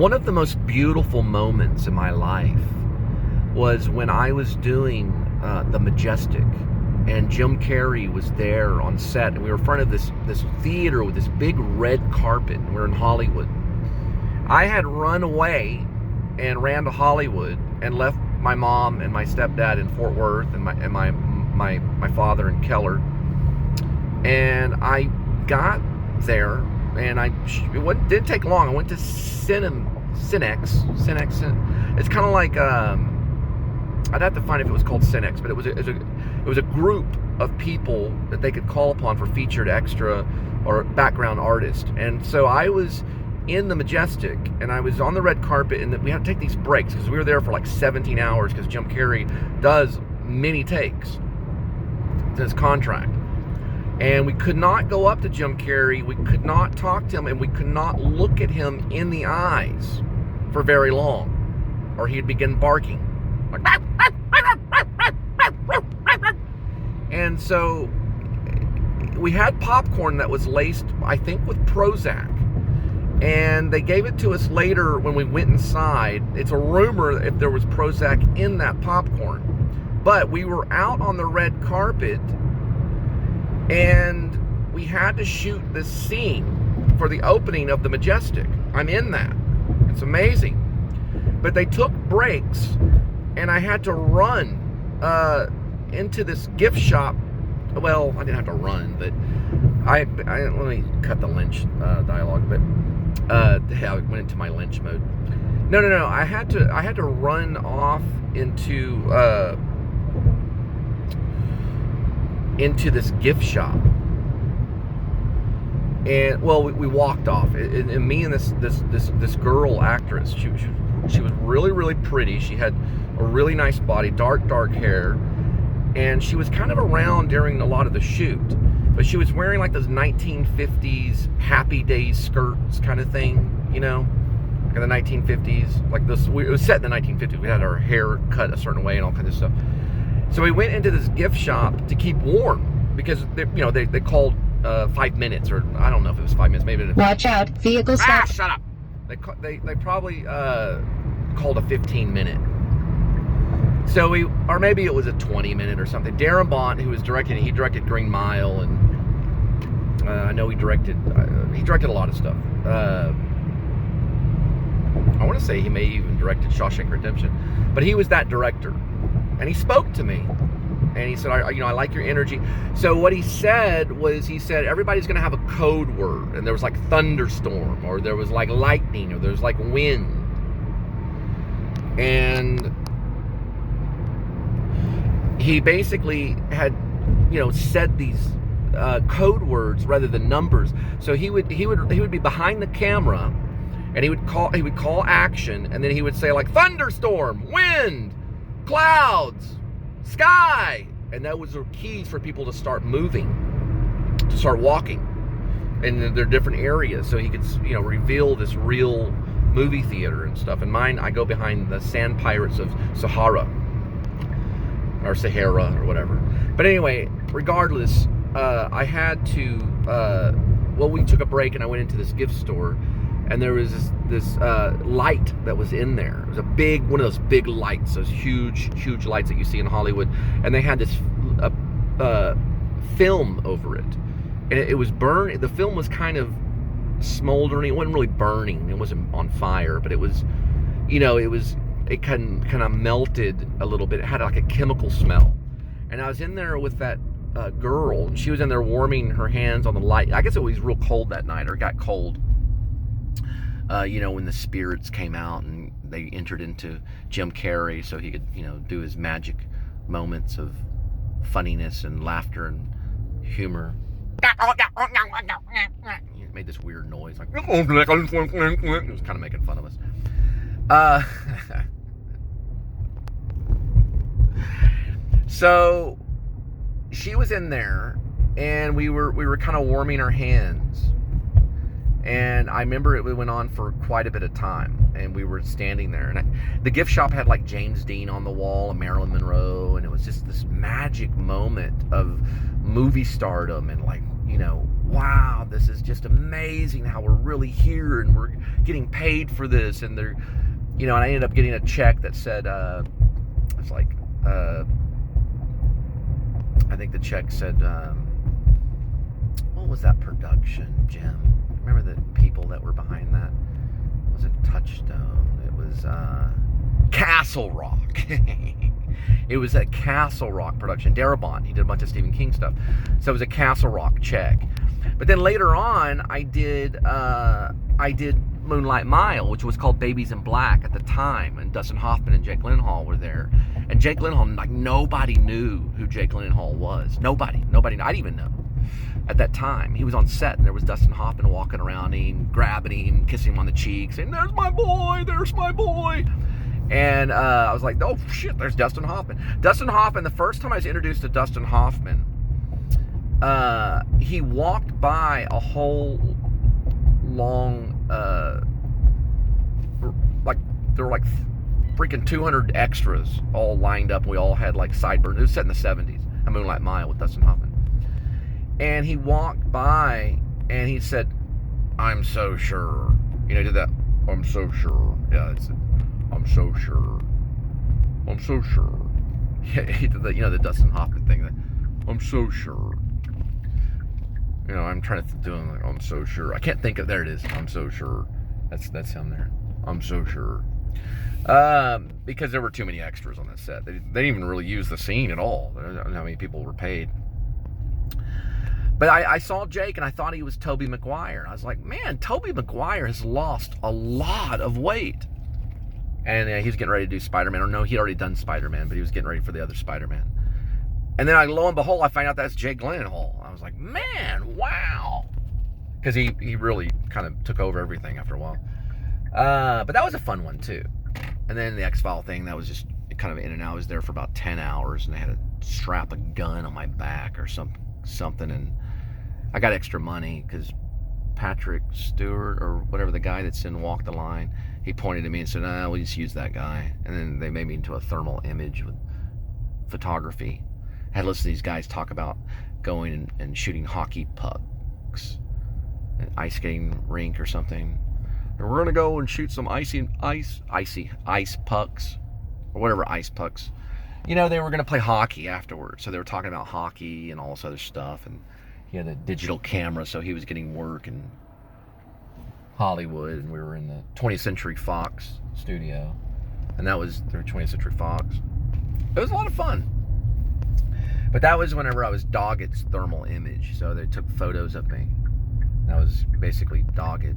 One of the most beautiful moments in my life was when I was doing The Majestic, and Jim Carrey was there on set, and we were in front of this theater with this big red carpet, and we were in Hollywood. I had run away and ran to Hollywood and left my mom and my stepdad in Fort Worth, and my father in Keller. And I got there, and it didn't take long. I went to Cinex. It's kind of like I'd have to find if it was called Cinex, but it was a group of people that they could call upon for featured extra or background artist. And so I was in the Majestic, and I was on the red carpet, and we had to take these breaks because we were there for like 17 hours because Jim Carrey does many takes. It's his contract. And we could not go up to Jim Carrey, we could not talk to him, and we could not look at him in the eyes for very long, or he'd begin barking. Like, and so we had popcorn that was laced, I think, with Prozac. And they gave it to us later when we went inside. It's a rumor if there was Prozac in that popcorn. But we were out on the red carpet, and we had to shoot this scene for the opening of the Majestic. I'm in that. It's amazing. But they took breaks, and I had to run into this gift shop. Well, I didn't have to run, but I let me cut the Lynch dialogue. But I went into my Lynch mode. No. I had to run off into this gift shop, and well, we walked off, and me and this girl actress, she was really, really pretty. She had a really nice body, dark hair, and she was kind of around during a lot of the shoot, but she was wearing like those 1950s Happy Days skirts kind of thing, you know, in the 1950s, like this. It was set in the 1950s. We had our hair cut a certain way and all kinds of stuff. So we went into this gift shop to keep warm because they called 5 minutes, or I don't know if it was 5 minutes, maybe. Watch out, vehicle stop. Shut up. They probably called a 15-minute. So or maybe it was a 20-minute or something. Darren Bont, who was directing, he directed Green Mile, and I know he directed a lot of stuff. I want to say he may even directed Shawshank Redemption, but he was that director. And he spoke to me, and he said, I like your energy. So what he said was, everybody's going to have a code word, and there was like thunderstorm, or there was like lightning, or there's like wind. And he basically had, said these code words rather than numbers. So he would be behind the camera, and he would call action, and then he would say like thunderstorm, wind, clouds, sky, and that was the keys for people to start moving, to start walking in their different areas, so he could reveal this real movie theater and stuff. And mine, I go behind the Sand Pirates of Sahara or whatever. But anyway, regardless, I had to we took a break, and I went into this gift store, and there was this light that was in there. It was one of those big lights, those huge lights that you see in Hollywood. And they had this film over it. And it was burning. The film was kind of smoldering. It wasn't really burning. It wasn't on fire, but it was, it kind of melted a little bit. It had like a chemical smell. And I was in there with that girl, and she was in there warming her hands on the light. I guess it was real cold that night, or it got cold. When the spirits came out and they entered into Jim Carrey so he could, do his magic moments of funniness and laughter and humor. He made this weird noise, like, it was kind of making fun of us. So she was in there, and we were kind of warming our hands. And I remember it went on for quite a bit of time, and we were standing there, and the gift shop had like James Dean on the wall and Marilyn Monroe, and it was just this magic moment of movie stardom, and like, wow, this is just amazing how we're really here and we're getting paid for this. And they're, you know, and I ended up getting a check that said, it's like, I think the check said, what was that production, Jim? Remember the people that were behind that? It wasn't Touchstone. It was Castle Rock. It was a Castle Rock production. Darabont, he did a bunch of Stephen King stuff. So it was a Castle Rock check. But then later on, I did Moonlight Mile, which was called Babies in Black at the time, and Dustin Hoffman and Jake Gyllenhaal were there. And Jake Gyllenhaal, like, nobody knew who Jake Gyllenhaal was. Nobody, I didn't even know. At that time, he was on set, and there was Dustin Hoffman walking around him, grabbing him, kissing him on the cheek, saying, there's my boy. And I was like, oh shit, there's Dustin Hoffman. Dustin Hoffman, the first time I was introduced to Dustin Hoffman, he walked by a whole long, like, there were like freaking 200 extras all lined up. We all had like sideburns. It was set in the 70s, a Moonlight Mile with Dustin Hoffman. And he walked by and he said, I'm so sure. You know, he did that, I'm so sure. Yeah, it's, I'm so sure. I'm so sure. Yeah, he did the, you know, the Dustin Hoffman thing. That, I'm so sure. You know, I'm trying to do it like, I'm so sure. I can't think of, there it is. I'm so sure. That's him there. I'm so sure. Because there were too many extras on that set. They didn't even really use the scene at all. I don't know how many people were paid. But I saw Jake and I thought he was Tobey Maguire. I was like, man, Tobey Maguire has lost a lot of weight. And he was getting ready to do Spider-Man. Or no, he'd already done Spider-Man, but he was getting ready for the other Spider-Man. And then lo and behold, I find out that's Jake Gyllenhaal. I was like, man, wow. Because he really kind of took over everything after a while. But that was a fun one too. And then the X-File thing, that was just kind of in and out. I was there for about 10 hours and they had to strap a gun on my back or something. And I got extra money because Patrick Stewart or whatever, the guy that's in Walk the Line, he pointed at me and said, we'll just use that guy. And then they made me into a thermal image with photography. I had listened to these guys talk about going and shooting hockey pucks, an ice skating rink or something. And we're gonna go and shoot some ice pucks, or whatever ice pucks. You know, they were gonna play hockey afterwards. So they were talking about hockey and all this other stuff. And he had a digital camera, so he was getting work in Hollywood. And we were in the 20th Century Fox studio. And that was their 20th Century Fox. It was a lot of fun. But that was whenever I was Doggett's thermal image. So they took photos of me. And I was basically Doggett.